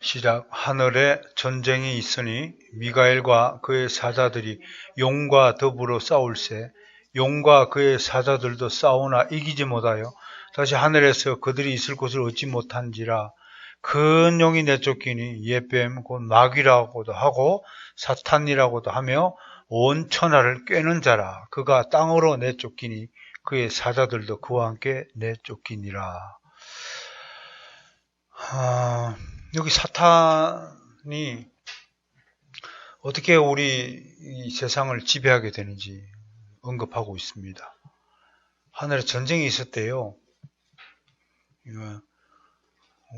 시작. 하늘에 전쟁이 있으니 미가엘과 그의 사자들이 용과 더불어 싸울세. 용과 그의 사자들도 싸우나 이기지 못하여 다시 하늘에서 그들이 있을 곳을 얻지 못한지라. 큰 용이 내쫓기니 옛뱀 곧 마귀라고도 하고 사탄이라고도 하며 온 천하를 꿰는 자라. 그가 땅으로 내쫓기니 그의 사자들도 그와 함께 내쫓기니라. 여기 사탄이 어떻게 우리 이 세상을 지배하게 되는지 언급하고 있습니다. 하늘에 전쟁이 있었대요.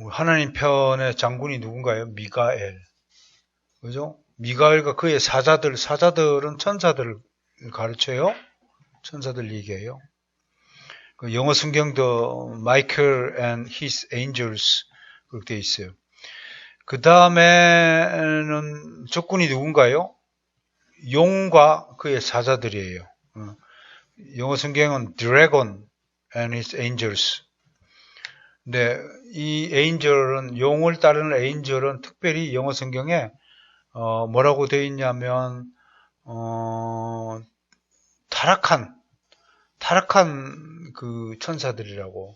하나님 편의 장군이 누군가요? 미가엘. 그죠? 미가엘과 그의 사자들은 천사들을 가르쳐요. 천사들 얘기해요. 그 영어 성경도 Michael and his angels 그렇게 돼 있어요. 그 다음에는 적군이 누군가요? 용과 그의 사자들이에요. 영어 성경은 Dragon and his angels. 근데 이 에인절은, 용을 따르는 에인절은 특별히 영어 성경에 뭐라고 되어 있냐면 타락한 그 천사들이라고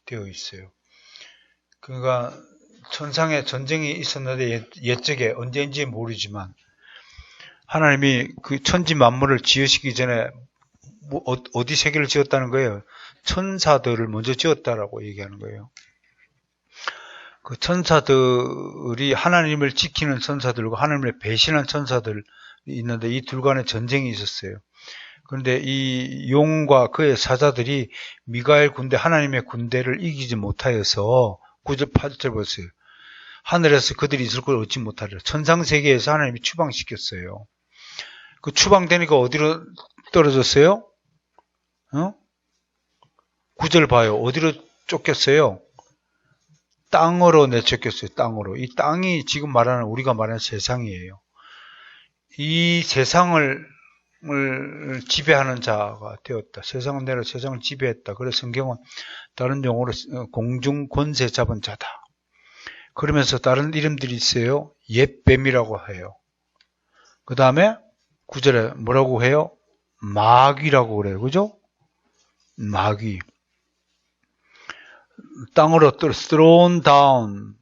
되어 있어요. 그러니까 천상에 전쟁이 있었는데 옛적에 언제인지 모르지만 하나님이 그 천지 만물을 지으시기 전에 어디 세계를 지었다는 거예요? 천사들을 먼저 지었다라고 얘기하는 거예요. 그 천사들이 하나님을 지키는 천사들과 하나님을 배신한 천사들이 있는데 이 둘 간에 전쟁이 있었어요. 그런데 이 용과 그의 사자들이 미가엘 군대, 하나님의 군대를 이기지 못하여서 9절 8절 보세요. 하늘에서 그들이 있을 걸 얻지 못하리라. 천상세계에서 하나님이 추방시켰어요. 그 추방되니까 어디로 떨어졌어요? 9절 봐요. 어디로 쫓겼어요? 땅으로 내쫓겼어요. 땅으로. 이 땅이 지금 말하는, 우리가 말하는 세상이에요. 이 세상을 지배하는 자가 되었다. 세상을 내려 세상을 지배했다. 그래서 성경은 다른 용어로 공중 권세 잡은 자다. 그러면서 다른 이름들이 있어요. 옛뱀이라고 해요. 그 다음에 9절에 뭐라고 해요? 마귀라고 그래요. 그죠? 마귀. 땅으로 thrown down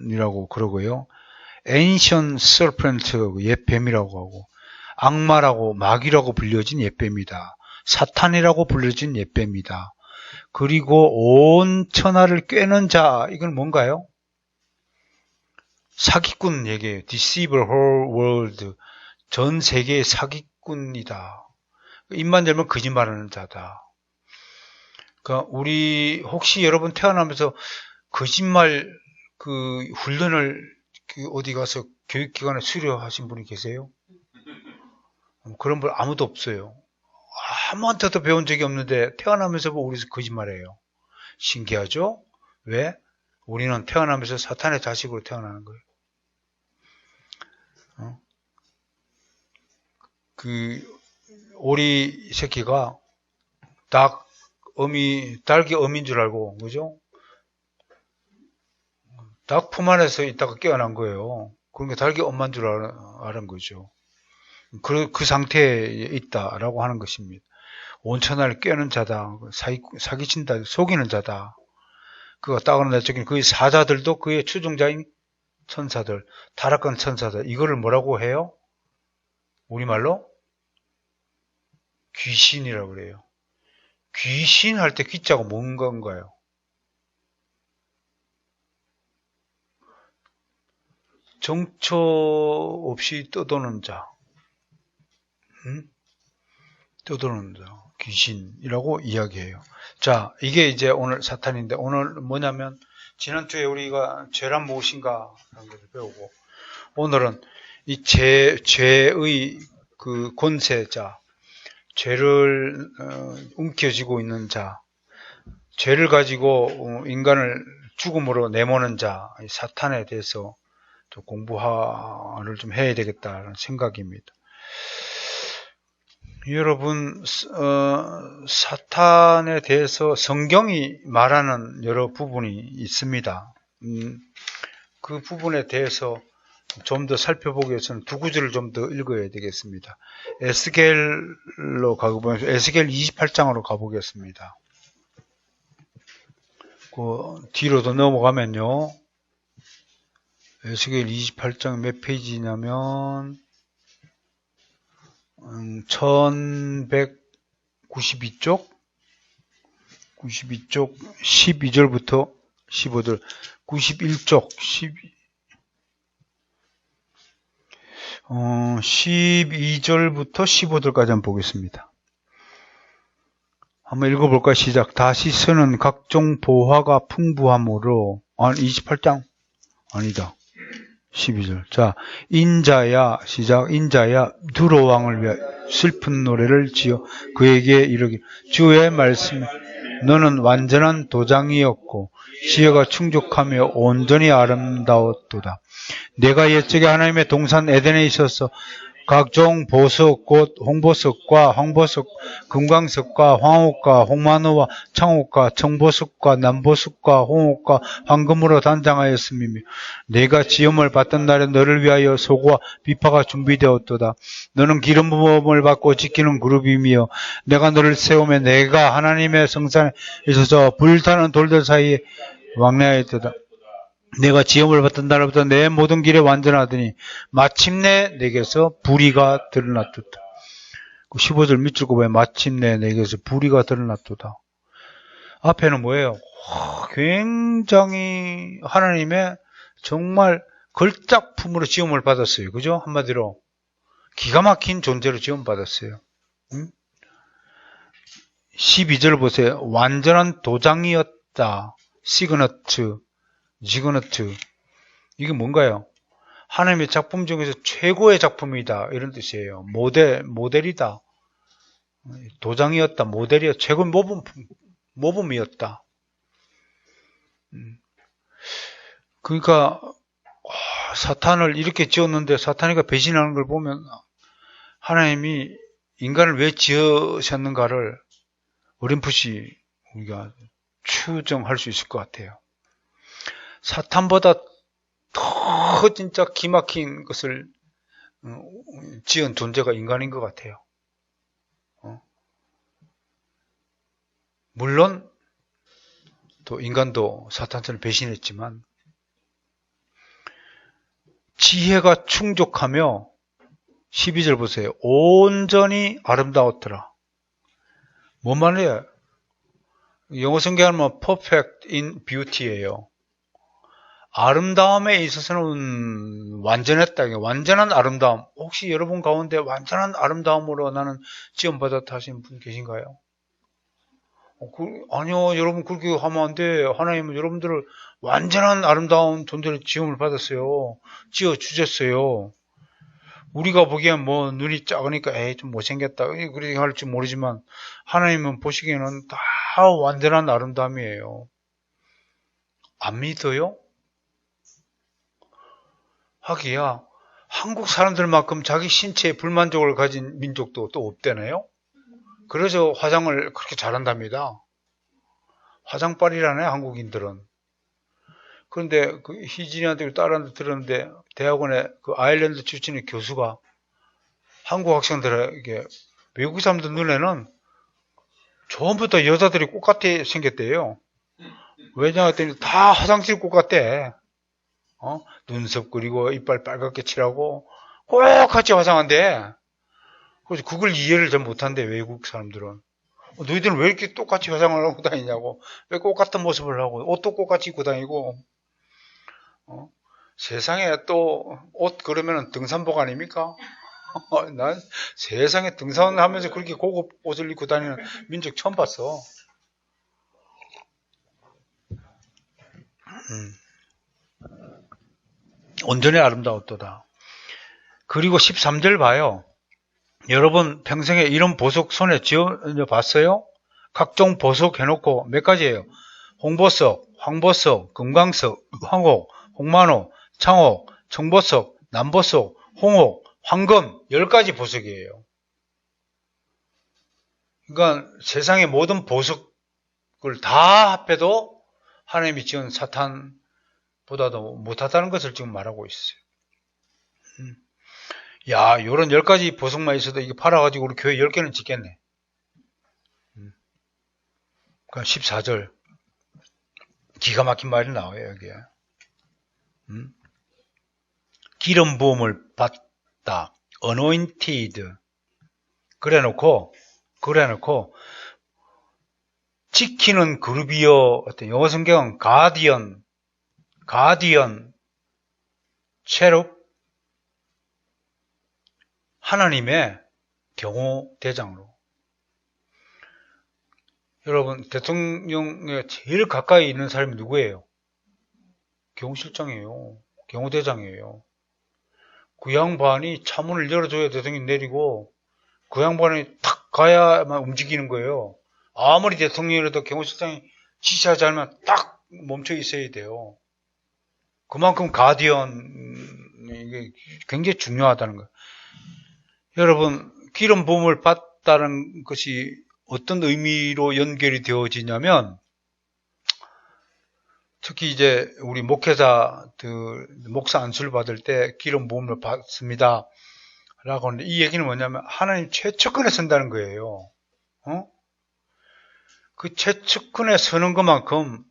이라고 그러고요. ancient serpent, 옛뱀이라고 하고, 악마라고, 마귀라고 불려진 옛뱀이다. 사탄이라고 불려진 옛뱀이다. 그리고 온 천하를 꿰는 자, 이건 뭔가요? 사기꾼 얘기예요. deceive whole world. 전 세계의 사기꾼이다. 입만 열면 거짓말하는 자다. 그러니까 우리 혹시 여러분 태어나면서 거짓말 그 훈련을 어디 가서 교육기관에 수료하신 분이 계세요? 그런 분 아무도 없어요. 아무한테도 배운 적이 없는데 태어나면서 우리서 거짓말해요. 신기하죠? 왜? 우리는 태어나면서 사탄의 자식으로 태어나는 거예요. 그 오리 새끼가 닭이 어미인 줄 알고, 그죠? 닭 품 안에서 있다가 깨어난 거예요. 그러니까 닭이 엄마인 줄 아는 거죠. 그 상태에 있다라고 하는 것입니다. 온 천하를 꿰는 자다. 사기친다. 속이는 자다. 그가 땅으로 내쫓긴 그의 사자들도 그의 추종자인 천사들, 타락한 천사들. 이거를 뭐라고 해요? 우리말로? 귀신이라고 그래요. 귀신 할 때 귀자가 뭔 건가요? 정처 없이 떠도는 자. 떠도는 자. 귀신이라고 이야기해요. 자, 이게 이제 오늘 사탄인데, 오늘 뭐냐면, 지난주에 우리가 죄란 무엇인가 하는 것을 배우고, 오늘은 이 죄의 그 권세자, 죄를 움켜쥐고 있는 자, 죄를 가지고 인간을 죽음으로 내모는 자, 사탄에 대해서 좀 공부를 좀 해야 되겠다는 생각입니다. 여러분, 사탄에 대해서 성경이 말하는 여러 부분이 있습니다. 그 부분에 대해서 좀 더 살펴보기 위해서는 두 구절을 좀 더 읽어야 되겠습니다. 에스겔로 가보면 에스겔 28장으로 가보겠습니다. 그 뒤로 더 넘어가면요. 에스겔 28장 몇 페이지냐면 1192쪽 12절부터 15절 91쪽 12절부터 15절까지 한번 보겠습니다. 한번 읽어볼까? 시작. 다시 서는 각종 보화가 풍부함으로 28장 아니다. 12절. 자, 인자야, 시작. 인자야, 두로 왕을 위하여 슬픈 노래를 지어 그에게 이르기. 주의 말씀, 너는 완전한 도장이었고 지혜가 충족하며 온전히 아름다웠도다. 내가 옛적에 하나님의 동산 에덴에 있어서 각종 보석, 곧 홍보석과 황보석, 금광석과 황옥과 홍마노와 창옥과 청보석과 남보석과 홍옥과 황금으로 단장하였음이며 내가 지음을 받던 날에 너를 위하여 소고와 비파가 준비되었도다. 너는 기름 부음을 받고 지키는 그룹이며 내가 너를 세우며 내가 하나님의 성산에 있어서 불타는 돌들 사이에 왕래하였도다. 내가 지음을 받던 날부터 내 모든 길에 완전하더니 마침내 내게서 불의가 드러났도다. 15절 밑줄 꼽아요. 마침내 내게서 불의가 드러났도다. 앞에는 뭐예요? 굉장히 하나님의 정말 걸작품으로 지음을 받았어요. 그죠? 한마디로 기가 막힌 존재로 지음 받았어요. 12절 보세요. 완전한 도장이었다. 시그너트. 이게 뭔가요? 하나님의 작품 중에서 최고의 작품이다 이런 뜻이에요. 모델이다. 도장이었다. 모델이었다. 최고 모범이었다. 그러니까 사탄을 이렇게 지었는데 사탄이가 배신하는 걸 보면 하나님이 인간을 왜 지으셨는가를 어렴풋이 우리가 추정할 수 있을 것 같아요. 사탄보다 더 진짜 기막힌 것을 지은 존재가 인간인 것 같아요. 물론 또 인간도 사탄처럼 배신했지만 지혜가 충족하며 12절 보세요. 온전히 아름다웠더라. 뭔 말이에요? 영어 성경하면 perfect in beauty예요. 아름다움에 있어서는 완전했다. 완전한 아름다움. 혹시 여러분 가운데 완전한 아름다움으로 나는 지원받았다 하시는 분 계신가요? 아니요, 여러분 그렇게 하면 안 돼. 하나님은 여러분들을 완전한 아름다운 존재로 지음을 받았어요. 지어주셨어요. 우리가 보기엔 뭐 눈이 작으니까 에이 좀 못생겼다 그렇게 할지 모르지만 하나님은 보시기에는 다 완전한 아름다움이에요. 안 믿어요? 하기야 한국 사람들만큼 자기 신체에 불만족을 가진 민족도 또 없대네요. 그래서 화장을 그렇게 잘한답니다. 화장빨이라네 한국인들은. 그런데 그 희진이한테 딸한테 들었는데 대학원에 그 아일랜드 출신의 교수가 한국 학생들에게 외국 사람들 눈에는 전부 다 여자들이 꽃같이 생겼대요. 왜냐하면 다 화장실 꽃같대. 눈썹 그리고 이빨 빨갛게 칠하고 꼭 같이 화장한대. 그래서 그걸 이해를 잘 못한대 외국 사람들은. 너희들은 왜 이렇게 똑같이 화장을 하고 다니냐고. 왜 똑같은 모습을 하고 옷도 똑같이 입고 다니고. 세상에 또 옷 그러면 등산복 아닙니까? 난 세상에 등산하면서 그렇게 고급 옷을 입고 다니는 민족 처음 봤어. 온전히 아름다웠도다. 그리고 13절 봐요. 여러분 평생에 이런 보석 손에 쥐어 봤어요? 각종 보석 해놓고 몇 가지예요? 홍보석, 황보석, 금광석, 황옥, 홍만호, 창옥, 청보석, 남보석, 홍옥, 황금 10가지 보석이에요. 그러니까 세상의 모든 보석을 다 합해도 하나님이 지은 사탄 보다도 못하다는 것을 지금 말하고 있어요. 야, 요런 10가지 보석만 있어도 이게 팔아가지고 우리 교회 10개는 짓겠네. 그러니까 14절. 기가 막힌 말이 나와요, 여기에. 기름 부음을 받다. anointed. 그래 놓고, 지키는 그룹이요. 어떤 영어 성경은 가디언, 체룹, 하나님의 경호대장으로. 여러분, 대통령에 제일 가까이 있는 사람이 누구예요? 경호실장이에요. 경호대장이에요. 그 양반이 차문을 열어줘야 대통령이 내리고, 그 양반이 탁 가야만 움직이는 거예요. 아무리 대통령이라도 경호실장이 지시하지 않으면 딱 멈춰 있어야 돼요. 그만큼 이게 굉장히 중요하다는 거예요. 여러분, 기름 부음을 받다는 것이 어떤 의미로 연결이 되어지냐면, 특히 이제 우리 목회자들, 목사 안수를 받을 때 기름 부음을 받습니다. 라고 하는데, 이 얘기는 뭐냐면, 하나님 최측근에 선다는 거예요. 그 최측근에 서는 것만큼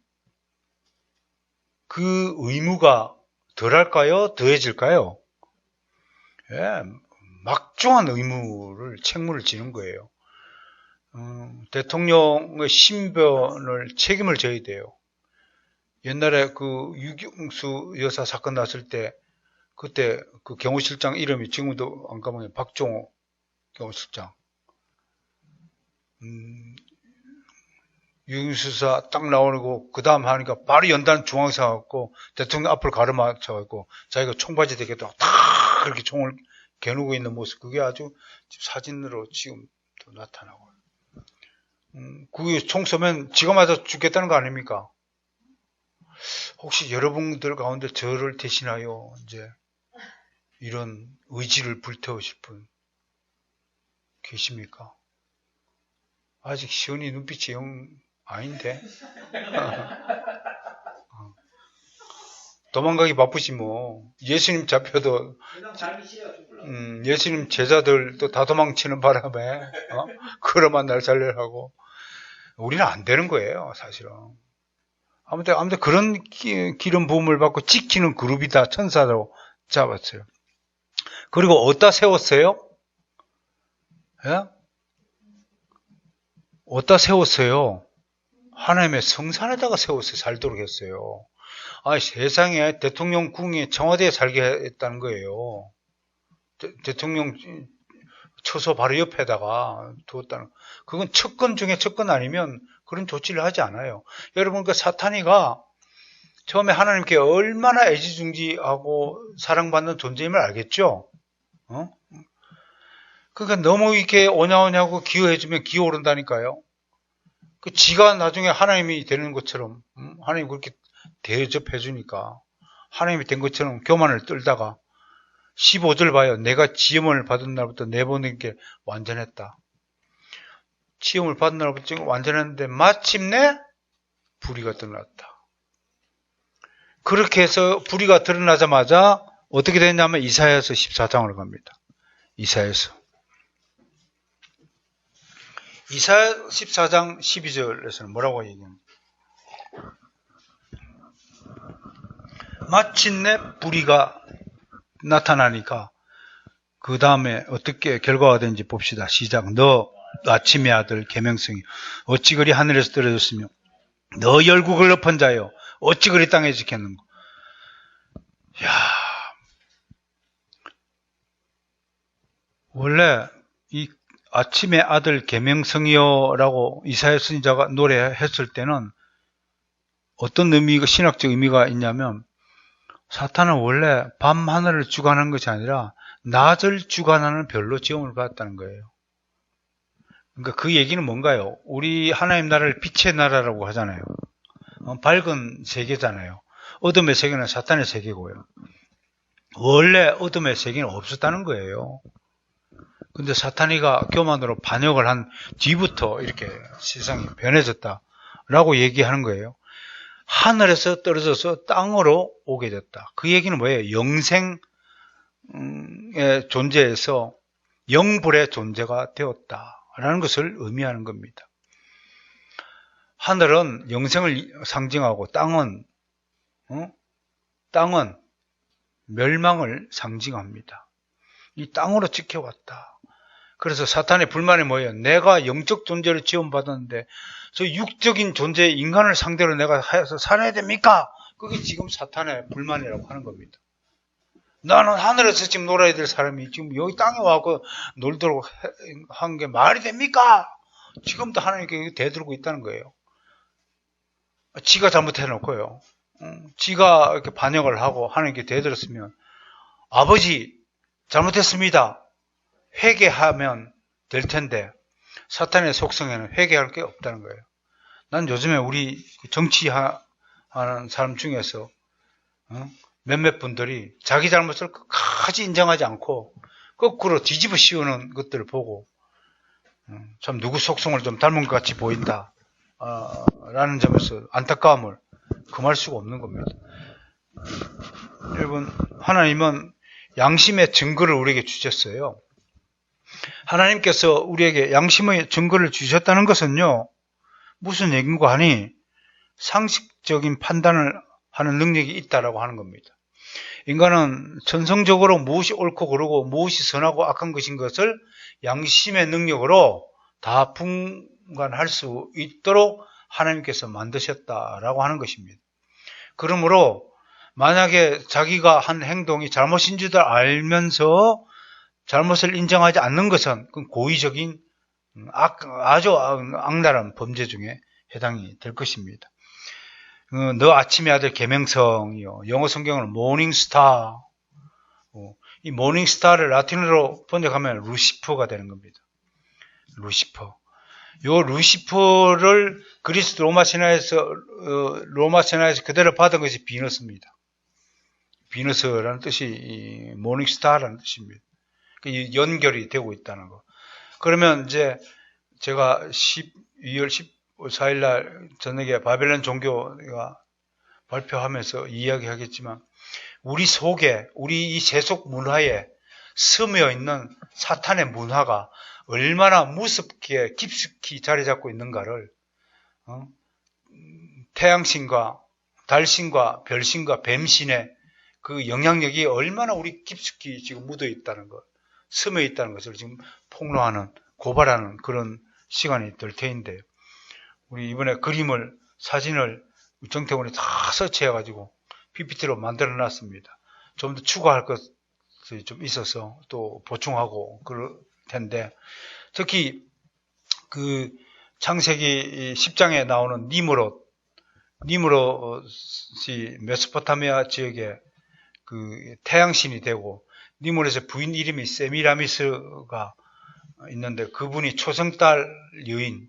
그 의무가 덜할까요? 더해질까요? 예, 막중한 책무를 지는 거예요. 대통령의 신변을 책임을 져야 돼요. 옛날에 그 유경수 여사 사건 났을 때, 그때 그 경호실장 이름이 지금도 안 까먹어요. 박종호 경호실장. 유경수 여사 딱 나오고, 그 다음 하니까 바로 연단 중앙사 갖고, 대통령 앞을 가로막혀갖고, 자기가 총바지 되겠다고 탁 그렇게 총을 겨누고 있는 모습, 그게 아주 사진으로 지금 또 나타나고. 그게 총 쏘면 지가 맞아 죽겠다는 거 아닙니까? 혹시 여러분들 가운데 저를 대신하여 이제 이런 의지를 불태우실 분 계십니까? 아직 시원이 눈빛이 영 아닌데? 도망가기 바쁘지 뭐. 예수님 잡혀도 예수님 제자들도 다 도망치는 바람에 그러만 날 살려하고 우리는 안 되는 거예요, 사실은. 아무튼 그런 기름 부음을 받고 지키는 그룹이다, 천사로 잡았어요. 그리고 어디다 세웠어요? 예? 어디다 세웠어요? 하나님의 성산에다가 세웠어요. 살도록 했어요. 세상에 대통령 궁에 청와대에 살게 했다는 거예요. 대통령 처소 바로 옆에다가 두었다는. 그건 척건 중에 척건 아니면 그런 조치를 하지 않아요. 여러분, 그 사탄이가 처음에 하나님께 얼마나 애지중지하고 사랑받는 존재임을 알겠죠? 그러니까 너무 이렇게 오냐오냐고 기여해주면 기어오른다니까요. 그 지가 나중에 하나님이 되는 것처럼, 하나님 그렇게 대접해주니까 하나님이 된 것처럼 교만을 떨다가 15절 봐요. 내가 지음을 받은 날부터 내보내게 완전했다. 지음을 받은 날부터 완전했는데 마침내 불의가 드러났다. 그렇게 해서 불의가 드러나자마자 어떻게 됐냐면 이사야서 14장으로 갑니다. 이사야서 14장 12절에서는 뭐라고 얘기합니까? 마침내 불의가 나타나니까 그 다음에 어떻게 결과가 되는지 봅시다. 시작. 너 아침의 아들 계명성이 어찌 그리 하늘에서 떨어졌으며 너 열국을 엎은 자여 어찌 그리 땅에 지켰는고. 야, 원래 이 아침의 아들 계명성이여라고 이사야 선지자가 노래했을 때는 어떤 의미가, 신학적 의미가 있냐면 사탄은 원래 밤 하늘을 주관하는 것이 아니라 낮을 주관하는 별로 지음을 받았다는 거예요. 그러니까 그 얘기는 뭔가요? 우리 하나님 나라를 빛의 나라라고 하잖아요. 밝은 세계잖아요. 어둠의 세계는 사탄의 세계고요. 원래 어둠의 세계는 없었다는 거예요. 근데 사탄이가 교만으로 반역을 한 뒤부터 이렇게 세상이 변해졌다라고 얘기하는 거예요. 하늘에서 떨어져서 땅으로 오게 됐다. 그 얘기는 뭐예요? 영생의 존재에서 영불의 존재가 되었다라는 것을 의미하는 겁니다. 하늘은 영생을 상징하고 땅은 멸망을 상징합니다. 이 땅으로 지켜왔다. 그래서 사탄의 불만이 뭐예요? 내가 영적 존재를 지원받았는데 저 육적인 존재 인간을 상대로 내가 해서 살아야 됩니까? 그게 지금 사탄의 불만이라고 하는 겁니다. 나는 하늘에서 지금 놀아야 될 사람이 지금 여기 땅에 와서 놀도록 한 게 말이 됩니까? 지금도 하나님께 대들고 있다는 거예요. 지가 잘못해놓고요. 지가 이렇게 반역을 하고 하나님께 대들었으면 아버지 잘못했습니다. 회개하면 될 텐데 사탄의 속성에는 회개할 게 없다는 거예요. 난 요즘에 우리 정치하는 사람 중에서 몇몇 분들이 자기 잘못을 끝까지 인정하지 않고 거꾸로 뒤집어 씌우는 것들을 보고 참 누구 속성을 좀 닮은 것 같이 보인다 라는 점에서 안타까움을 금할 수가 없는 겁니다. 여러분, 하나님은 양심의 증거를 우리에게 주셨어요. 하나님께서 우리에게 양심의 증거를 주셨다는 것은요, 무슨 얘기인가 하니 상식적인 판단을 하는 능력이 있다라고 하는 겁니다. 인간은 전성적으로 무엇이 옳고 그르고 무엇이 선하고 악한 것인 것을 양심의 능력으로 다 분간할 수 있도록 하나님께서 만드셨다라고 하는 것입니다. 그러므로 만약에 자기가 한 행동이 잘못인 줄 알면서 잘못을 인정하지 않는 것은 고의적인 아주 악랄한 범죄 중에 해당이 될 것입니다. 너 아침의 아들 계명성이요. 영어 성경은 모닝스타. 이 모닝스타를 라틴어로 번역하면 루시퍼가 되는 겁니다. 루시퍼. 요 루시퍼를 그리스 로마 신화에서 그대로 받은 것이 비너스입니다. 비너스라는 뜻이 모닝스타라는 뜻입니다. 연결이 되고 있다는 거. 그러면 이제 제가 12월 14일 날 저녁에 바벨론 종교가 발표하면서 이야기하겠지만 우리 속에, 우리 이 세속 문화에 스며 있는 사탄의 문화가 얼마나 무섭게 깊숙이 자리 잡고 있는가를 태양신과 달신과 별신과 뱀신의 그 영향력이 얼마나 우리 깊숙이 지금 묻어 있다는 것, 스며 있다는 것을 지금 폭로하는, 고발하는 그런 시간이 될 테인데요. 우리 이번에 사진을 정태훈이 다 서치해가지고 PPT로 만들어 놨습니다. 좀 더 추가할 것이 좀 있어서 또 보충하고 그럴 텐데, 특히 그 창세기 10장에 나오는 니므롯이 메소포타미아 지역에 그 태양신이 되고, 니므롯의 부인 이름이 세미라미스가 있는데 그분이 초성달 여인,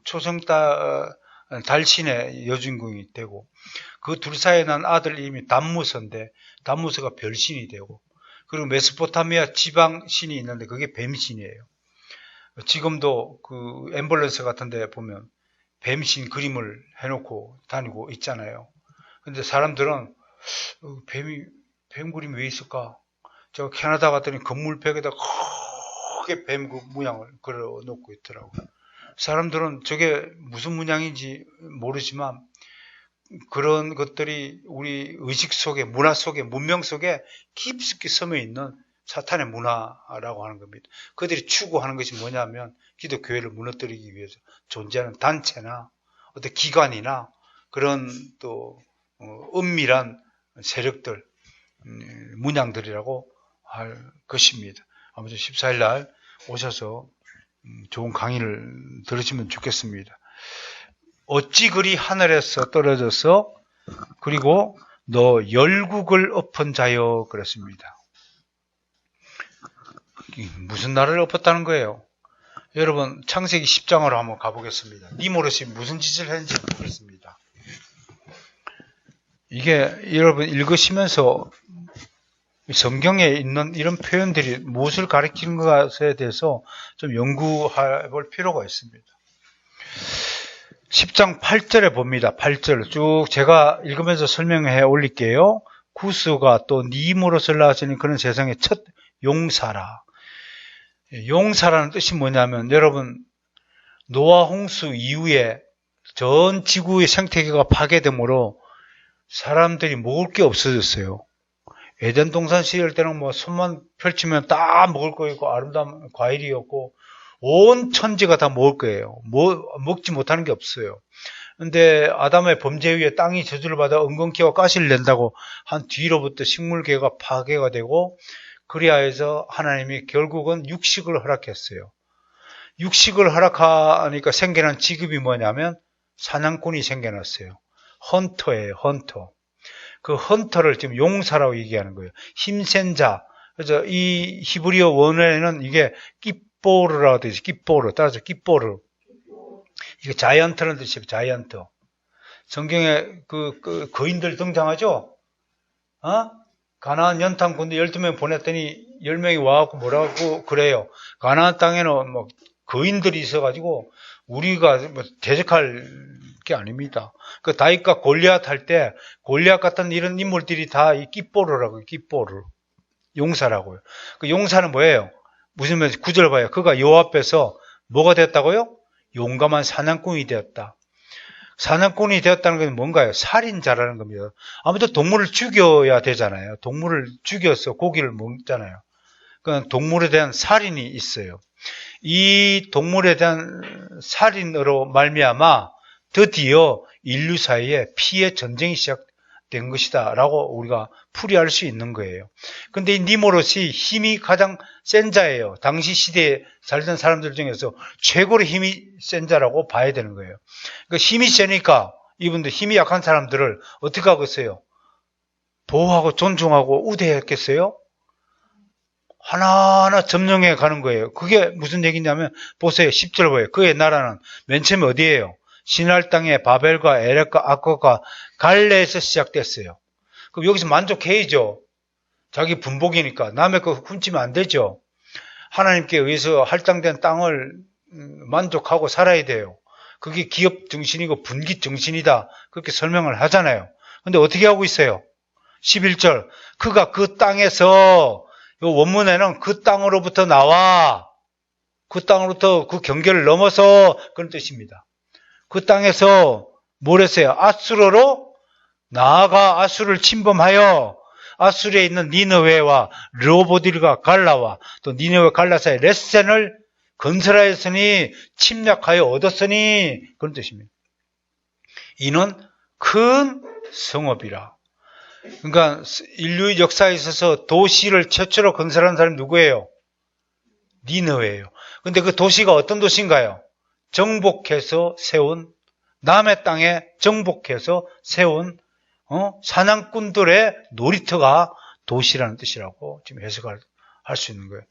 달신의 여주인공이 되고, 그 둘 사이에 난 아들 이름이 담무서인데 담무서가 별신이 되고, 그리고 메소포타미아 지방신이 있는데 그게 뱀신이에요. 지금도 그 앰뷸런스 같은 데 보면 뱀신 그림을 해놓고 다니고 있잖아요. 근데 사람들은 뱀 그림이 왜 있을까? 제가 캐나다 갔더니 건물 벽에다 크게 뱀 그 모양을 그려 놓고 있더라고요. 사람들은 저게 무슨 문양인지 모르지만 그런 것들이 우리 의식 속에, 문화 속에, 문명 속에 깊숙이 스며 있는 사탄의 문화라고 하는 겁니다. 그들이 추구하는 것이 뭐냐면 기독교회를 무너뜨리기 위해서 존재하는 단체나 어떤 기관이나 그런 또 은밀한 세력들, 문양들이라고 할 것입니다. 아무튼 14일 날 오셔서 좋은 강의를 들으시면 좋겠습니다. 어찌 그리 하늘에서 떨어져서 그리고 너 열국을 엎은 자여 그랬습니다. 무슨 나라를 엎었다는 거예요? 여러분 창세기 10장으로 한번 가보겠습니다. 니므롯이 무슨 짓을 했는지 보겠습니다. 이게 여러분 읽으시면서 성경에 있는 이런 표현들이 무엇을 가리키는 것에 대해서 좀 연구해 볼 필요가 있습니다. 10장 8절에 봅니다. 8절 쭉 제가 읽으면서 설명해 올릴게요. 구스가 또 네 힘으로서 낳아지는 그런 세상의 첫 용사라. 용사라는 뜻이 뭐냐면 여러분 노아 홍수 이후에 전 지구의 생태계가 파괴되므로 사람들이 먹을 게 없어졌어요. 에덴 동산 시절 때는 뭐 손만 펼치면 다 먹을 거였고 아름다운 과일이었고 온 천지가 다 먹을 거예요. 먹지 못하는 게 없어요. 근데 아담의 범죄 후에 땅이 저주를 받아 은근키와 가시를 낸다고 한 뒤로부터 식물계가 파괴가 되고 그리하여서 하나님이 결국은 육식을 허락했어요. 육식을 허락하니까 생겨난 직업이 뭐냐면 사냥꾼이 생겨났어요. 헌터예요. 헌터. 그 헌터를 지금 용사라고 얘기하는 거예요. 힘센 자. 그래서 이 히브리어 원어에는 이게 끼뽀르라고 되어 있어요. 끼뽀르. 따라서 끼뽀르. 이게 자이언트라는 뜻이에요. 자이언트. 성경에 그 거인들 등장하죠? 가나안 연탄 군대 12명 보냈더니 10명이 와갖고 뭐라고 그래요. 가나안 땅에는 뭐 거인들이 있어가지고 우리가 뭐 대적할 게 아닙니다. 그 다윗과 골리앗 할 때 골리앗 같은 이런 인물들이 다 이 끼뽀르라고요. 끼뽀르. 용사라고요. 그 용사는 뭐예요? 무슨 말인지 9절 봐요. 그가 여호와 앞에서 뭐가 됐다고요? 용감한 사냥꾼이 되었다. 사냥꾼이 되었다는 건 뭔가요? 살인자라는 겁니다. 아무튼 동물을 죽여야 되잖아요. 동물을 죽여서 고기를 먹잖아요. 그러니까 동물에 대한 살인이 있어요. 이 동물에 대한 살인으로 말미암아 드디어 인류 사이에 피해 전쟁이 시작된 것이다 라고 우리가 풀이할 수 있는 거예요. 근데 이 니모롯이 힘이 가장 센 자예요. 당시 시대에 살던 사람들 중에서 최고로 힘이 센 자라고 봐야 되는 거예요. 그러니까 힘이 세니까 이분들 힘이 약한 사람들을 어떻게 하겠어요? 보호하고 존중하고 우대했겠어요? 하나하나 점령해 가는 거예요. 그게 무슨 얘기냐면 보세요. 10절 보여요. 그의 나라는 맨 처음에 어디예요? 시날 땅의 바벨과 에렉과 악과가 갈레에서 시작됐어요. 그럼 여기서 만족해야죠. 자기 분복이니까 남의 거 훔치면 안 되죠. 하나님께 의해서 할당된 땅을 만족하고 살아야 돼요. 그게 기업 정신이고 분기 정신이다. 그렇게 설명을 하잖아요. 근데 어떻게 하고 있어요? 11절 그가 그 땅에서 이 원문에는 그 땅으로부터 나와 그 땅으로부터 그 경계를 넘어서 그런 뜻입니다. 그 땅에서 뭘 했어요? 아수르로 나아가 아수르를 침범하여 아수르에 있는 니느웨와 르호보딜과 갈라와 또 니느웨 갈라 사이 레센을 건설하였으니 침략하여 얻었으니 그런 뜻입니다. 이는 큰 성읍이라. 그러니까 인류 역사에 있어서 도시를 최초로 건설한 사람이 누구예요? 니느웨예요. 근데 그 도시가 어떤 도시인가요? 정복해서 세운 남의 땅에 정복해서 세운 사냥꾼들의 놀이터가 도시라는 뜻이라고 지금 해석을 할 수 있는 거예요.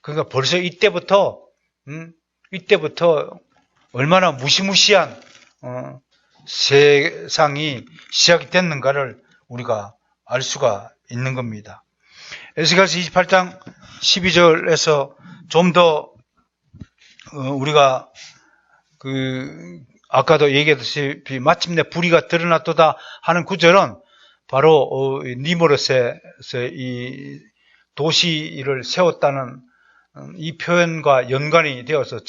그러니까 벌써 이때부터 얼마나 무시무시한 세상이 시작이 됐는가를 우리가 알 수가 있는 겁니다. 에스겔서 28장 12절에서 좀 더 우리가 아까도 얘기했듯이 마침내 불의가 드러났도다 하는 구절은 바로 니모롯에서 이 도시를 세웠다는 이 표현과 연관이 되어서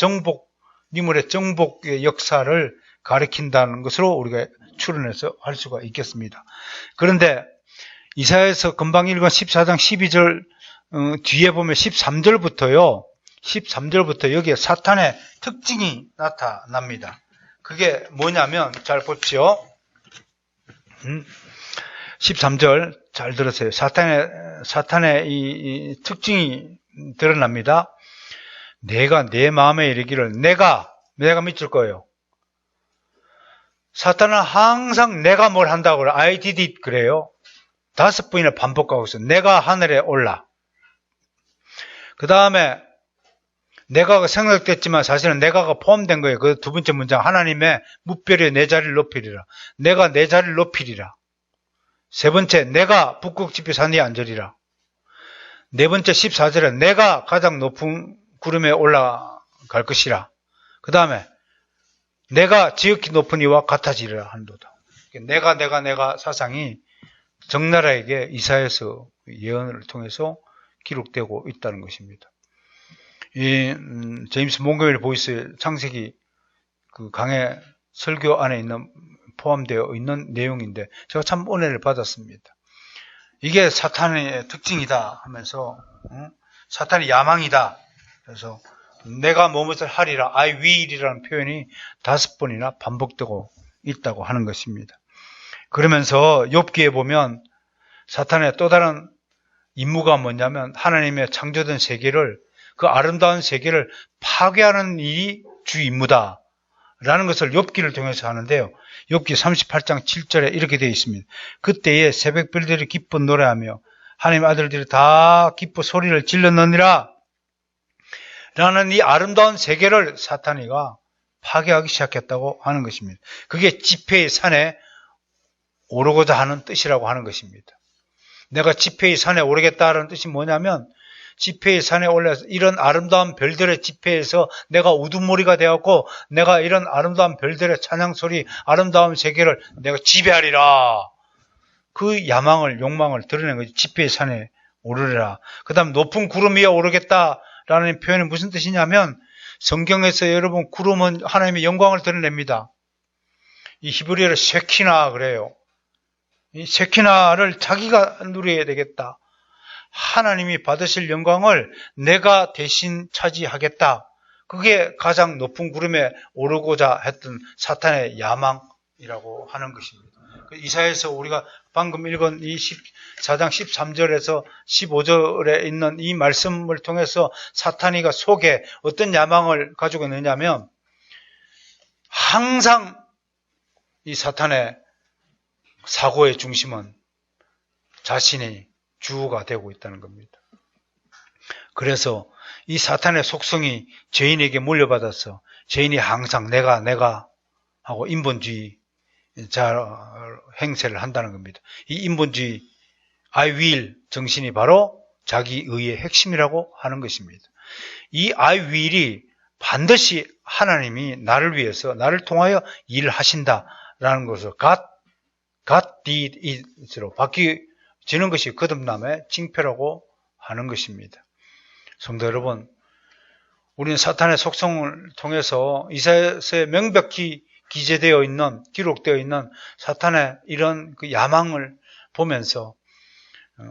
니모롯의 정복의 역사를 가리킨다는 것으로 우리가 추론해서 할 수가 있겠습니다. 그런데 이사야에서 금방 읽은 14장 12절 뒤에 보면 13절부터 여기에 사탄의 특징이 나타납니다. 그게 뭐냐면 잘 보십시오. 13절 잘 들으세요. 사탄의 이 특징이 드러납니다. 내가 내 마음에 이르기를 내가 믿을 거예요. 사탄은 항상 내가 뭘 한다고 그래요. I did it 그래요. 5번이나 반복하고 있어요. 내가 하늘에 올라. 그 다음에 내가가 생각됐지만 사실은 내가가 포함된 거예요. 그 두 번째 문장 하나님의 무별에 내 자리를 높이리라. 내가 내 자리를 높이리라. 세 번째 내가 북극지표 산 위에 앉으리라. 네 번째 14절에 내가 가장 높은 구름에 올라갈 것이라. 그 다음에 내가 지극히 높은 이와 같아지리라 한도다. 내가 사상이 적나라에게 이사야서 예언을 통해서 기록되고 있다는 것입니다. 이 제임스 몽고메리 보이스의 창세기 그 강의 설교 안에 포함되어 있는 내용인데 제가 참 은혜를 받았습니다. 이게 사탄의 특징이다 하면서 사탄의 야망이다. 그래서 내가 무엇을 하리라, I will이라는 표현이 5번이나 반복되고 있다고 하는 것입니다. 그러면서 욥기에 보면 사탄의 또 다른 임무가 뭐냐면 하나님의 창조된 세계를, 그 아름다운 세계를 파괴하는 일이 주 임무다 라는 것을 욥기를 통해서 하는데요. 욥기 38장 7절에 이렇게 되어 있습니다. 그때에 새벽별들이 기뻐 노래하며 하나님 아들들이 다 기뻐 소리를 질렀느니라 라는 이 아름다운 세계를 사탄이가 파괴하기 시작했다고 하는 것입니다. 그게 지폐의 산에 오르고자 하는 뜻이라고 하는 것입니다. 내가 지폐의 산에 오르겠다는 뜻이 뭐냐면 지폐의 산에 올라서 이런 아름다운 별들의 지폐에서 내가 우두머리가 되었고 내가 이런 아름다운 별들의 찬양소리, 아름다운 세계를 내가 지배하리라. 그 야망을, 욕망을 드러낸 거지. 지폐의 산에 오르리라. 그 다음 높은 구름 위에 오르겠다라는 표현은 무슨 뜻이냐면 성경에서 여러분 구름은 하나님의 영광을 드러냅니다. 이 히브리어로 쉐키나 그래요. 이 쉐키나를 자기가 누려야 되겠다. 하나님이 받으실 영광을 내가 대신 차지하겠다. 그게 가장 높은 구름에 오르고자 했던 사탄의 야망이라고 하는 것입니다. 이사야에서 우리가 방금 읽은 이 14장 13절에서 15절에 있는 이 말씀을 통해서 사탄이가 속에 어떤 야망을 가지고 있느냐면 항상 이 사탄의 사고의 중심은 자신이 주가 되고 있다는 겁니다. 그래서 이 사탄의 속성이 죄인에게 물려받아서 죄인이 항상 내가 하고 인본주의 행세를 한다는 겁니다. 이 인본주의 I will 정신이 바로 자기의의 핵심이라고 하는 것입니다. 이 I will이 반드시 하나님이 나를 위해서 나를 통하여 일하신다라는 것을 God did it으로 바뀌지는 것이 거듭남의 징표라고 하는 것입니다. 성도 여러분, 우리는 사탄의 속성을 통해서 이사야서에 명백히 기재되어 있는, 기록되어 있는 사탄의 이런 그 야망을 보면서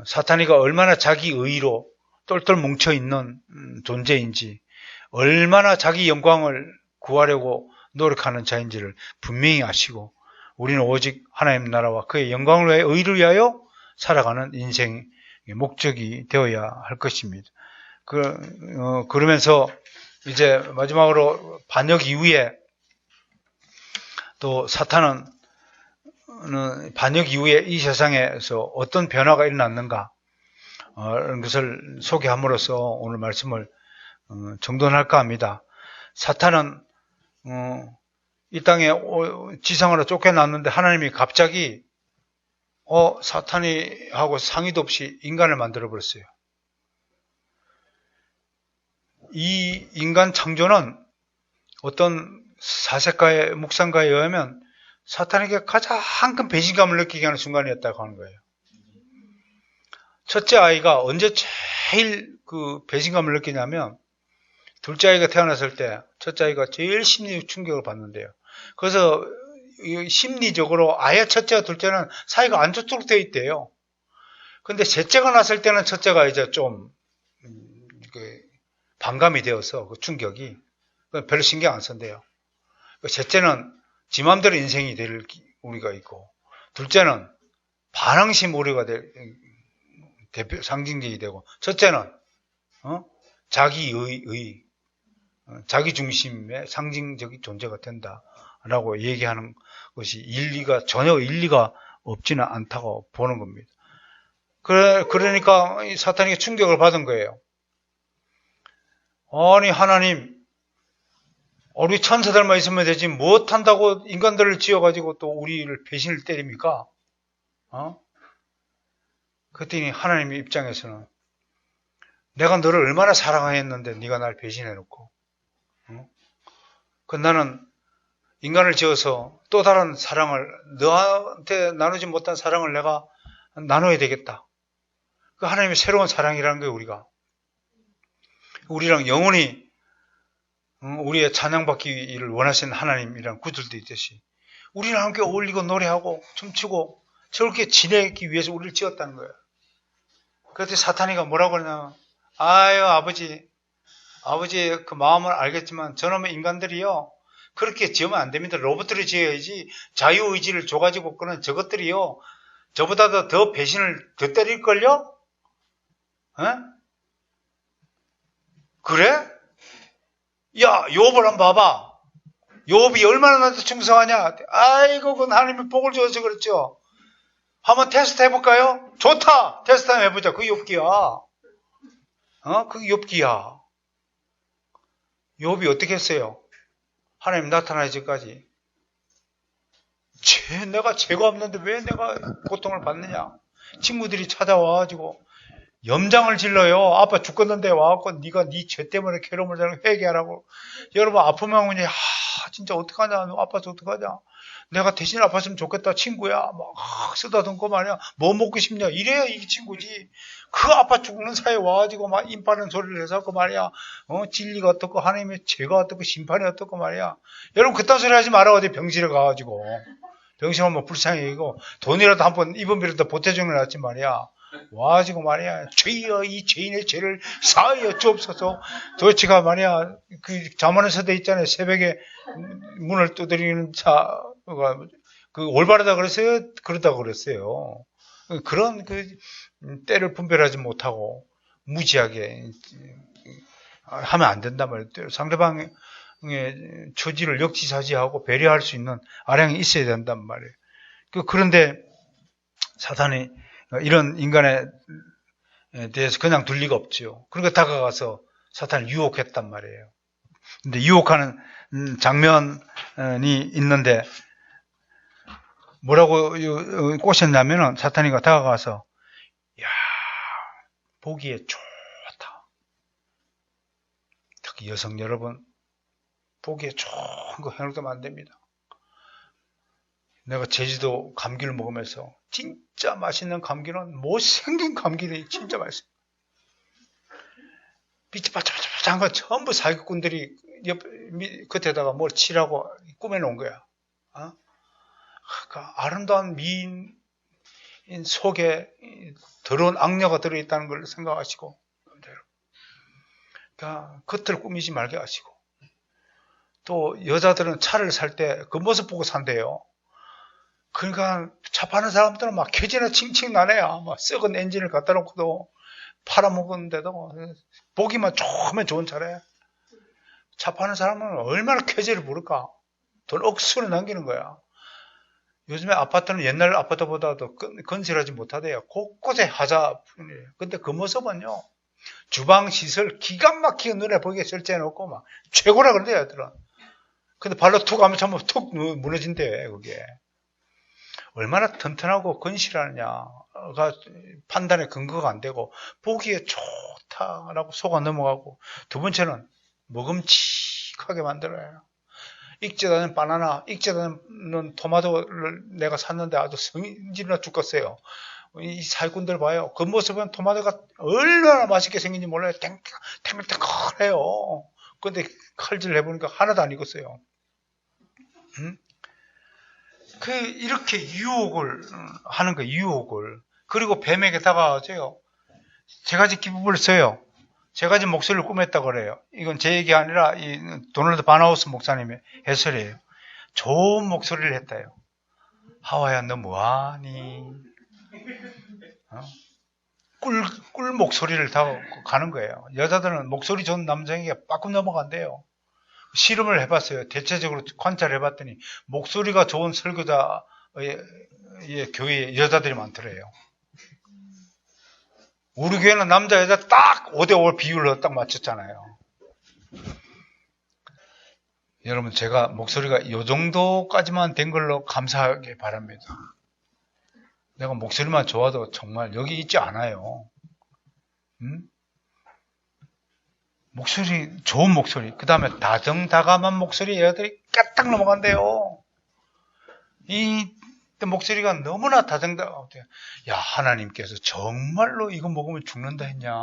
사탄이가 얼마나 자기 의로 똘똘 뭉쳐있는 존재인지, 얼마나 자기 영광을 구하려고 노력하는 자인지를 분명히 아시고, 우리는 오직 하나님 나라와 그의 영광을 위하여 의를 위하여 살아가는 인생의 목적이 되어야 할 것입니다. 그러면서 이제 마지막으로 반역 이후에 또 사탄은 반역 이후에 이 세상에서 어떤 변화가 일어났는가 이런 것을 소개함으로써 오늘 말씀을 정돈할까 합니다. 사탄은 이 땅에 지상으로 쫓겨났는데 하나님이 갑자기 사탄이 하고 상의도 없이 인간을 만들어 버렸어요. 이 인간 창조는 어떤 사색가의 묵상가에 의하면 사탄에게 가장 큰 배신감을 느끼게 하는 순간이었다고 하는 거예요. 첫째 아이가 언제 제일 그 배신감을 느끼냐면 둘째 아이가 태어났을 때 첫째 아이가 제일 심리적 충격을 받는데요. 그래서 심리적으로 아예 첫째와 둘째는 사이가 안 좋도록 되어 있대요. 근데 셋째가 났을 때는 첫째가 이제 좀 반감이 되어서 그 충격이 별로 신경 안 쓴대요. 셋째는 지 맘대로 인생이 될 우리가 있고, 둘째는 반항심 우리가 될 대표 상징적이 되고, 첫째는 자기의 자기 중심의 상징적인 존재가 된다라고 얘기하는 것이 전혀 일리가 없지는 않다고 보는 겁니다. 그러니까 사탄이 충격을 받은 거예요. 아니 하나님, 우리 천사들만 있으면 되지 못한다고 인간들을 지어가지고 또 우리를 배신을 때립니까? 그랬더니 하나님의 입장에서는 내가 너를 얼마나 사랑했는데 네가 날 배신해놓고 나는 인간을 지어서 또 다른 사랑을, 너한테 나누지 못한 사랑을 내가 나눠야 되겠다. 그 하나님의 새로운 사랑이라는 거예요, 우리가. 우리랑 영원히 우리의 찬양받기를 원하시는 하나님이란 구절도 있듯이 우리랑 함께 어울리고 노래하고 춤추고 저렇게 지내기 위해서 우리를 지었다는 거예요. 그런데 사탄이가 뭐라고 그러냐. 아유, 아버지의 그 마음을 알겠지만 저놈의 인간들이요. 그렇게 지으면 안 됩니다. 로봇들을 지어야지. 자유의지를 줘가지고 그런 저것들이요. 저보다 더 배신을 더 때릴걸요? 에? 그래? 야, 욥을 한번 봐봐. 욥이 얼마나 나한테 충성하냐? 아이고, 그건 하나님이 복을 줘서 그렇죠. 한번 테스트 해볼까요? 좋다! 테스트 한번 해보자. 그게 욥기야. 그게 욥기야. 욥이 어떻게 했어요? 하나님 나타나기까지. 내가 죄가 없는데 왜 내가 고통을 받느냐? 친구들이 찾아와가지고 염장을 질러요. 아빠 죽겠는데 와갖고 네가 네 죄 때문에 괴로움을 자는 회개하라고. 여러분 아프면 그냥 진짜 어떡하냐? 너 아파서 어떡하냐? 내가 대신 아팠으면 좋겠다 친구야. 막 쓰다듬고 말이야. 뭐 먹고 싶냐? 이래야 이 친구지. 그 아파 죽는 사이에 와가지고 막 임파는 소리를 해서 말이야. 진리가 어떻고 하나님의 죄가 어떻고 심판이 어떻고 말이야. 여러분 그딴 소리 하지 말아. 어디 병실에 가가지고. 병실은 뭐 불쌍해 이거. 돈이라도 한번 입원비라도 보태주는 게 낫지 말이야. 와가지고 말이야. 죄여 이 죄인의 죄를 사하여 주옵소서. 도대체가 말이야. 그 잠언에서 돼 있잖아요. 새벽에 문을 두드리는 자가 그 올바르다 그랬어요? 그러다 그랬어요. 그런 그 때를 분별하지 못하고 무지하게 하면 안 된단 말이에요. 상대방의 처지를 역지사지하고 배려할 수 있는 아량이 있어야 된단 말이에요. 그런데 사탄이 이런 인간에 대해서 그냥 둘 리가 없죠. 그러니까 다가가서 사탄을 유혹했단 말이에요. 근데 유혹하는 장면이 있는데 뭐라고 꼬셨냐면은 사탄이가 다가가서 야 보기에 좋다. 특히 여성 여러분 보기에 좋은 거 해놓으면 안 됩니다. 내가 제주도 감귤 먹으면서 진짜 맛있는 감귤은 못생긴 감귤이 진짜 맛있어요. 빛이 바짝바짝한 거 전부 사기꾼들이 겉에다가 뭘 칠하고 꾸며놓은 거야. 그 아름다운 미인 속에 더러운 악녀가 들어있다는 걸 생각하시고 그러니까 겉을 꾸미지 말게 하시고 또 여자들은 차를 살 때 그 모습 보고 산대요. 그러니까 차 파는 사람들은 막 쾌지나 칭칭 나네요. 막 썩은 엔진을 갖다 놓고도 팔아먹었는데도 보기만 좋으면 좋은 차래. 차 파는 사람은 얼마나 쾌지를 부를까. 돈 억수로 남기는 거야. 요즘에 아파트는 옛날 아파트보다도 건설하지 못하대요. 곳곳에 하자뿐이에요. 근데 그 모습은요. 주방 시설 기가 막히게 눈에 보이게 설치해놓고 막 최고라 그러대요. 애들은. 근데 발로 툭 하면 전부 툭 무너진대. 그게. 얼마나 튼튼하고 건실하느냐가 판단의 근거가 안 되고 보기에 좋다라고 속아 넘어가고 두 번째는 먹음직하게 만들어요. 익지 않은 바나나, 익지 않은 토마토를 내가 샀는데 아주 성질나 죽겠어요. 이 사기꾼들 봐요. 그 모습은 토마토가 얼마나 맛있게 생긴지 몰라요. 탱탱탱해요. 근데 칼질 해보니까 하나도 안 익었어요. 이렇게 유혹을 하는 거예요, 유혹을. 그리고 뱀에게 다가가서요. 세 가지 기법을 써요. 세 가지 목소리를 꾸몄다고 그래요. 이건 제 얘기 아니라 이 도널드 바나우스 목사님의 해설이에요. 좋은 목소리를 했다요. 하와야 너 뭐하니? 꿀 목소리를 다 가는 거예요. 여자들은 목소리 좋은 남성에게 빠끔 넘어간대요. 실험을 해봤어요. 대체적으로 관찰해봤더니 목소리가 좋은 설교자의 교회에 여자들이 많더래요. 우리 교회는 남자 여자 딱 5대5 비율로 딱 맞췄잖아요. 여러분 제가 목소리가 이 정도까지만 된 걸로 감사하게 바랍니다. 내가 목소리만 좋아도 정말 여기 있지 않아요. 목소리, 좋은 목소리, 그 다음에 다정다감한 목소리, 애들이 까딱 넘어간대요. 이 목소리가 너무나 다정다감해요. 야, 하나님께서 정말로 이거 먹으면 죽는다 했냐?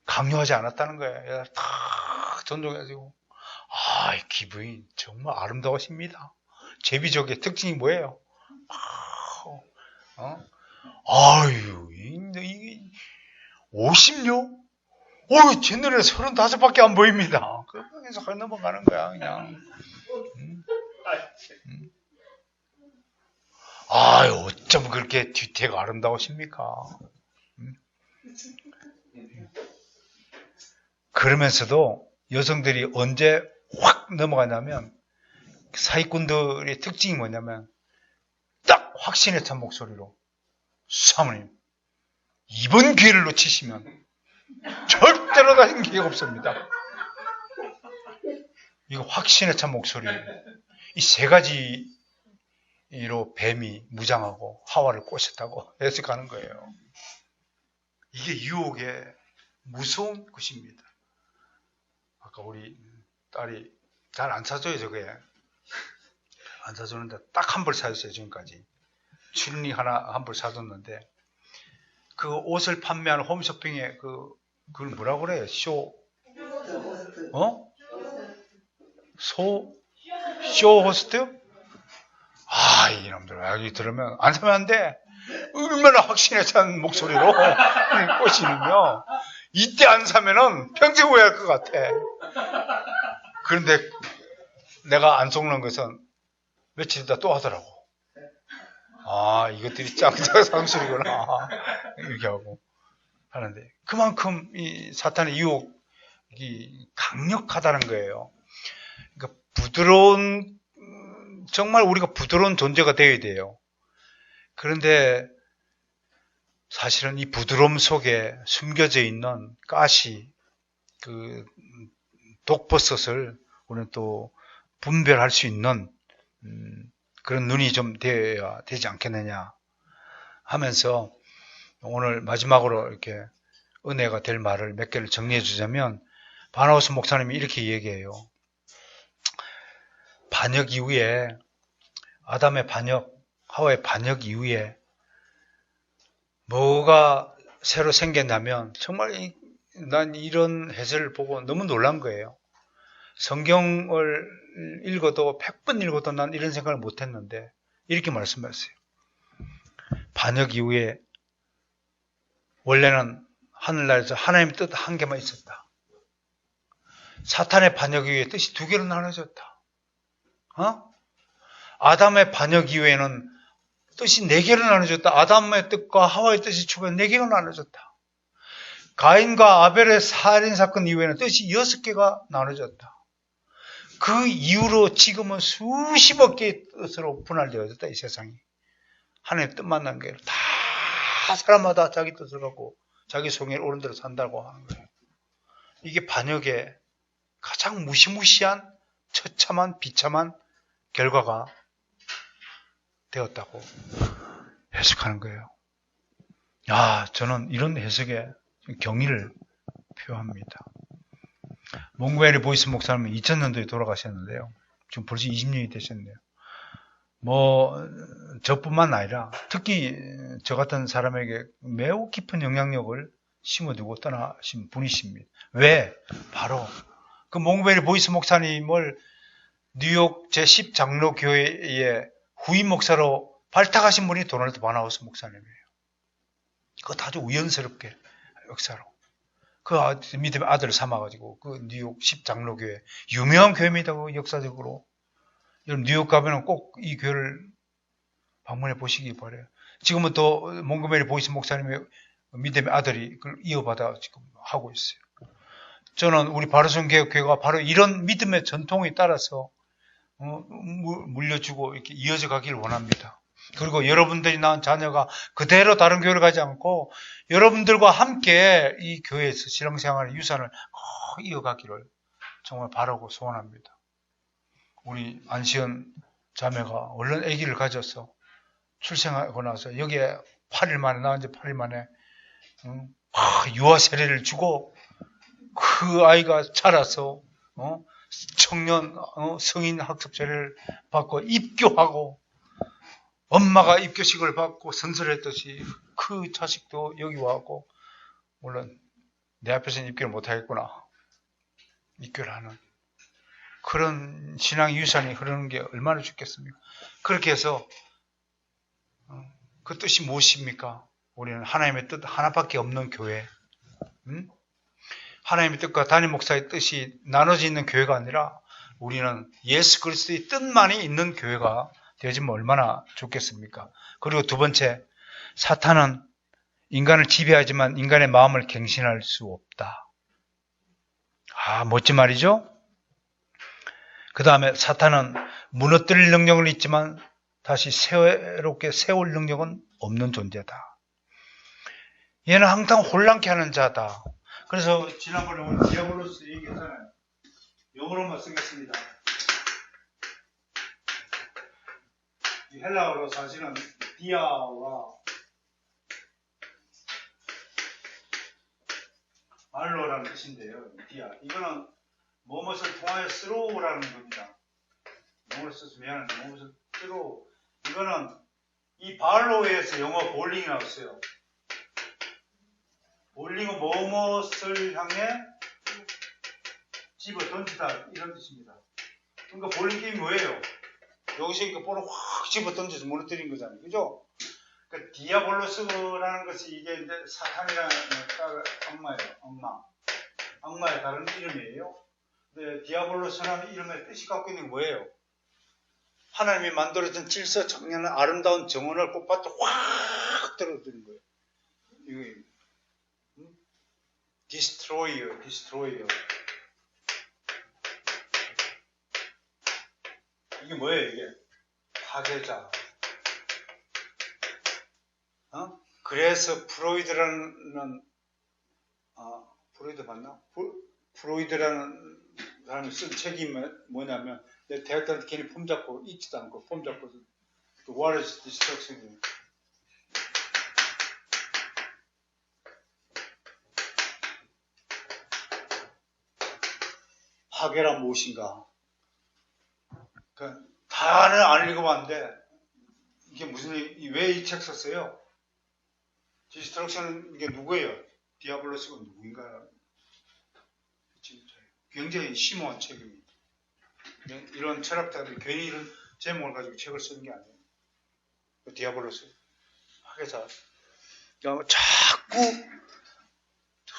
강요하지 않았다는 거예요. 탁 존중해가지고. 아, 기분이 정말 아름다우십니다. 제비족의 특징이 뭐예요? 아유, 이게 50요? 제 눈에 35밖에 안 보입니다. 그래서 넘어가는 거야, 그냥. 아유, 어쩜 그렇게 뒤태가 아름다우십니까? 그러면서도 여성들이 언제 확 넘어가냐면, 사기꾼들의 특징이 뭐냐면, 딱 확신에 찬 목소리로, 사모님, 이번 기회를 놓치시면 절대로 다른 기회가 없습니다. 이거 확신에 찬 목소리. 이 세 가지로 뱀이 무장하고 하와를 꼬셨다고 해석하는 거예요. 이게 유혹의 무서운 것입니다. 아까 우리 딸이 잘 안 사줘요, 저게. 안 사주는데 딱 한 벌 사줬어요, 지금까지. 추리닝 한 벌 사줬는데, 그 옷을 판매하는 홈쇼핑에 그걸 뭐라고 그래요? 쇼 호스트? 아, 이놈들, 여기 들으면 안 사면 안 돼. 얼마나 확신에 찬 목소리로 꼬시는요. 이때 안 사면은 평생 후회할 것 같아. 그런데 내가 안 속는 것은 며칠 있다 또 하더라고. 아, 이것들이 짱짱 상술이구나. 이렇게 하고 하는데, 그만큼 이 사탄의 유혹이 강력하다는 거예요. 그러니까 부드러운, 정말 우리가 부드러운 존재가 되어야 돼요. 그런데 사실은 이 부드러움 속에 숨겨져 있는 가시, 독버섯을 우리는 또 분별할 수 있는 그런 눈이 좀 되어야 되지 않겠느냐 하면서, 오늘 마지막으로 이렇게 은혜가 될 말을 몇 개를 정리해 주자면, 바나우스 목사님이 이렇게 얘기해요. 반역 이후에, 아담의 반역, 하와의 반역 이후에 뭐가 새로 생겼냐면, 정말 난 이런 해설을 보고 너무 놀란 거예요. 성경을 읽어도 100번 읽어도 난 이런 생각을 못 했는데, 이렇게 말씀하셨어요. 반역 이후에 원래는 하늘나라에서 하나님의 뜻 한 개만 있었다. 사탄의 반역 이후에 뜻이 두 개로 나눠졌다. 아담의 반역 이후에는 뜻이 네 개로 나눠졌다. 아담의 뜻과 하와의 뜻이 추가해 네 개로 나눠졌다. 가인과 아벨의 살인사건 이후에는 뜻이 6개가 나눠졌다. 그 이후로 지금은 수십억 개의 뜻으로 분할되어졌다, 이 세상이. 하나님의 뜻만 난 게 다 사람마다 자기 뜻을 갖고 자기 성에 옳은 대로 산다고 하는 거예요. 이게 반역의 가장 무시무시한 처참한 비참한 결과가 되었다고 해석하는 거예요. 저는 이런 해석에 경의를 표합니다. 몽고메리 보이스 목사님은 2000년도에 돌아가셨는데요. 지금 벌써 20년이 되셨네요. 저뿐만 아니라 특히 저 같은 사람에게 매우 깊은 영향력을 심어두고 떠나신 분이십니다. 왜? 바로 그 몽고메리 보이스 목사님을 뉴욕 제10장로교회의 후임 목사로 발탁하신 분이 도널드 바나우스 목사님이에요. 그것 아주 우연스럽게 역사로. 그 믿음의 아들을 삼아가지고 그 뉴욕 10장로교회, 유명한 교회입니다. 그 역사적으로. 여러분 뉴욕 가면 꼭 이 교회를 방문해 보시기 바라요. 지금은 또 몽고메리 보이스 목사님의 믿음의 아들이 그걸 이어받아 지금 하고 있어요. 저는 우리 바르선교회가 바로 이런 믿음의 전통에 따라서 물려주고 이렇게 이어져 가기를 원합니다. 그리고 여러분들이 낳은 자녀가 그대로 다른 교회를 가지 않고 여러분들과 함께 이 교회에서 신앙생활의 유산을 이어가기를 정말 바라고 소원합니다. 우리 안시연 자매가 얼른 아기를 가져서 출생하고 나서 여기에 8일 만에 낳은 지 8일 만에 유아 세례를 주고 그 아이가 자라서 청년 성인 학습 세례를 받고 입교하고 엄마가 입교식을 받고 선설했듯이 그 자식도 여기 와고 물론 내 앞에서는 입교를 못하겠구나. 입교를 하는 그런 신앙 유산이 흐르는 게 얼마나 좋겠습니까? 그렇게 해서 그 뜻이 무엇입니까? 우리는 하나님의 뜻 하나밖에 없는 교회, 하나님의 뜻과 담임 목사의 뜻이 나눠져 있는 교회가 아니라 우리는 예수 그리스도의 뜻만이 있는 교회가 되어지면 얼마나 좋겠습니까? 그리고 두 번째, 사탄은 인간을 지배하지만 인간의 마음을 갱신할 수 없다. 멋진 말이죠? 그 다음에 사탄은 무너뜨릴 능력은 있지만 다시 새롭게 세울 능력은 없는 존재다. 얘는 항상 혼란케 하는 자다. 그래서 지난번에 오늘 디아블로스 얘기했잖아요. 영어로만 쓰겠습니다. 이 헬라어로 사실은 디아와 말로라는 뜻인데요. 디아. 이거는 무엇을 통하여 스로우라는 겁니다. 영어로 써서 미안한데 무엇을 스로우. 이거는 이 발로에서 영어 볼링이 나왔어요. 볼링은 무엇을 향해 집어 던지다 이런 뜻입니다. 그러니까 볼링 게임이 뭐예요? 여기서 이렇게 볼을 확 집어 던져서 무너뜨린 거잖아요. 그죠? 그러니까 디아볼로스라는 것이 이게 이제 사탄이라는 악마예요. 악마의 다른 이름이에요. 근데 디아볼로스라는 이름의 뜻이 갖고 있는 게 뭐예요? 하나님이 만들어준 질서 정연한 아름다운 정원을 꽃밭에 확 떨어뜨린 거예요. 이거 destroyer. 이게 뭐예요, 이게? 파괴자. 그래서 프로이드라는, 프로이드 맞나? 프로이드라는 사람이 쓴 책이 뭐냐면, 내 대학 때 괜히 폼 잡고, 잊지도 않고, 폼 잡고, What is destruction? 파괴란 무엇인가? 다는 안 읽어봤는데, 이게 왜 이 책 썼어요? 디스트럭션은 이게 누구예요? 디아블로스가 누구인가? 굉장히 심오한 책입니다. 이런 철학자들이 괜히 이런 제목을 가지고 책을 쓰는 게 아니에요. 디아블로스, 파괴자. 자꾸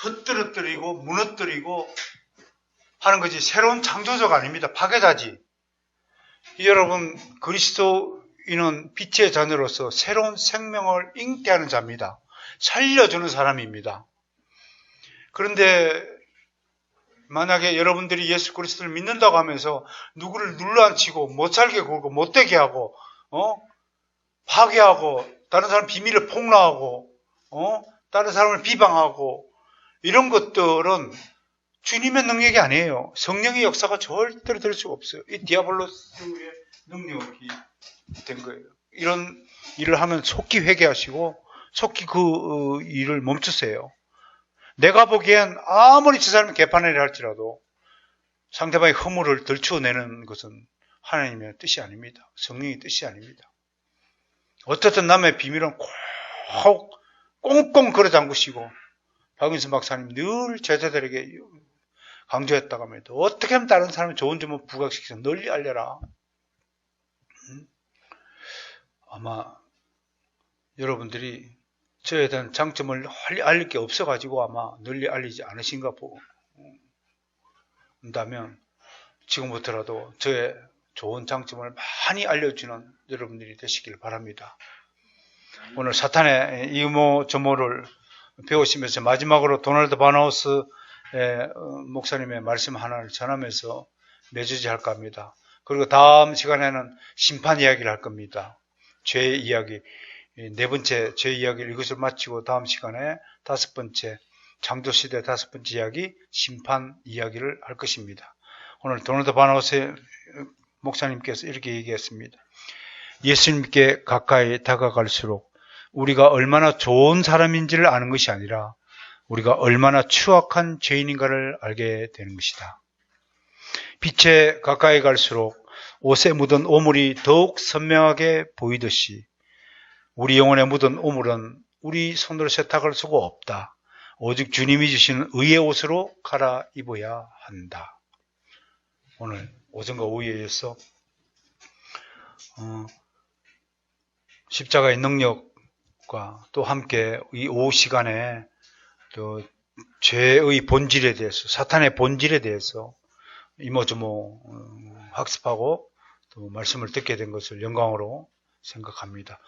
흩뜨러뜨리고 무너뜨리고 하는 거지. 새로운 창조자가 아닙니다. 파괴자지. 여러분, 그리스도인은 빛의 자녀로서 새로운 생명을 잉태하는 자입니다. 살려주는 사람입니다. 그런데 만약에 여러분들이 예수 그리스도를 믿는다고 하면서 누구를 눌러앉히고 못 살게 굴고 못되게 하고 파괴하고 다른 사람 비밀을 폭로하고 다른 사람을 비방하고 이런 것들은 주님의 능력이 아니에요. 성령의 역사가 절대로 될 수가 없어요. 이 디아블로스의 능력이 된 거예요. 이런 일을 하면 속히 회개하시고 속히 그 일을 멈추세요. 내가 보기엔 아무리 저 사람이 개판을 할지라도 상대방의 허물을 덜추어내는 것은 하나님의 뜻이 아닙니다. 성령의 뜻이 아닙니다. 어쨌든 남의 비밀은 꼭 꽁꽁 걸어 잠그시고 박윤선 박사님 늘 제자들에게 강조했다고 합니다. 어떻게 하면 다른 사람의 좋은 점을 부각시켜서 널리 알려라. 아마 여러분들이 저에 대한 장점을 알릴 게 없어가지고 아마 널리 알리지 않으신가 본다면 지금부터라도 저의 좋은 장점을 많이 알려주는 여러분들이 되시길 바랍니다. 오늘 사탄의 이모저모를 배우시면서 마지막으로 도널드 바나우스 목사님의 말씀 하나를 전하면서 매주지할까 합니다. 그리고 다음 시간에는 심판 이야기를 할 겁니다. 죄의 이야기, 네 번째 죄의 이야기를 이것을 마치고 다음 시간에 다섯 번째 창조시대 다섯 번째 이야기, 심판 이야기를 할 것입니다. 오늘 도널드 바나우스 목사님께서 이렇게 얘기했습니다. 예수님께 가까이 다가갈수록 우리가 얼마나 좋은 사람인지를 아는 것이 아니라 우리가 얼마나 추악한 죄인인가를 알게 되는 것이다. 빛에 가까이 갈수록 옷에 묻은 오물이 더욱 선명하게 보이듯이 우리 영혼에 묻은 오물은 우리 손으로 세탁할 수가 없다. 오직 주님이 주시는 의의 옷으로 갈아입어야 한다. 오늘 오전과 오후에 의해서 십자가의 능력과 또 함께 이 오후 시간에 또 죄의 본질에 대해서, 사탄의 본질에 대해서 이모저모 학습하고 또 말씀을 듣게 된 것을 영광으로 생각합니다.